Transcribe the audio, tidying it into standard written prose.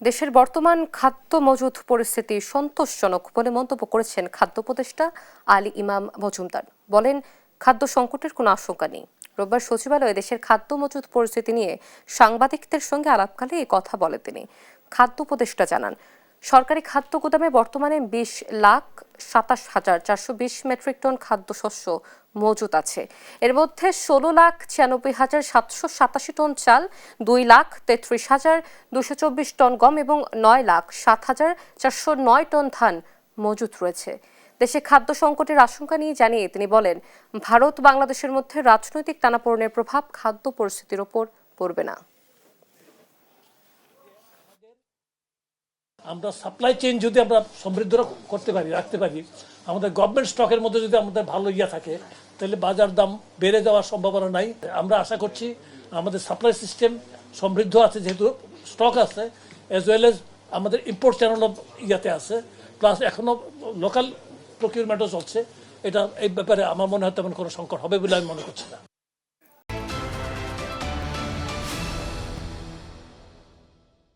দেশের বর্তমান খাদ্য মজুদ পরিস্থিতি সন্তোষজনক বলে মন্তব্য করেছেন খাদ্য উপদেষ্টা আলী ইমাম মজুমদার। বলেন, খাদ্য সংকটের কোনো আশঙ্কা নেই। রোববার সচিবালয়ে দেশের খাদ্য মজুদ পরিস্থিতি নিয়ে সাংবাদিকদের সঙ্গে আলাপকালে এই কথা বলে তিনি। খাদ্য উপদেষ্টা জানান, সরকারি খাদ্য গুদামে বর্তমানে 20,27,420 মেট্রিক টন খাদ্যশস্য মজুত আছে। এর মধ্যে 16,96,787 টন চাল, 2,33,224 টন গম এবং 9,07,409 টন ধান মজুত রয়েছে। দেশে খাদ্য সংকটের আশঙ্কা নিয়ে জানিয়ে তিনি বলেন, ভারত বাংলাদেশের মধ্যে রাজনৈতিক টানাপোড়েনের প্রভাব খাদ্য পরিস্থিতির ওপর পড়বে না। আমরা সাপ্লাই চেইন যদি আমরা সমৃদ্ধ করতে পারি, রাখতে পারি, আমাদের গভর্নমেন্ট স্টকের মধ্যে যদি আমাদের ভালো থাকে, তাহলে বাজার দাম বেড়ে যাওয়ার সম্ভাবনা নাই। আমরা আশা করছি আমাদের সাপ্লাই সিস্টেম সমৃদ্ধ আছে, যেহেতু স্টক আছে, অ্যাজ ওয়েল এজ আমাদের ইম্পোর্ট চ্যানেলও আছে, প্লাস এখনো লোকাল প্রকিউরমেন্টও চলছে। এটা এই ব্যাপারে আমার মনে হয় তেমন কোনো সংকট হবে বলে আমি মনে করছি না।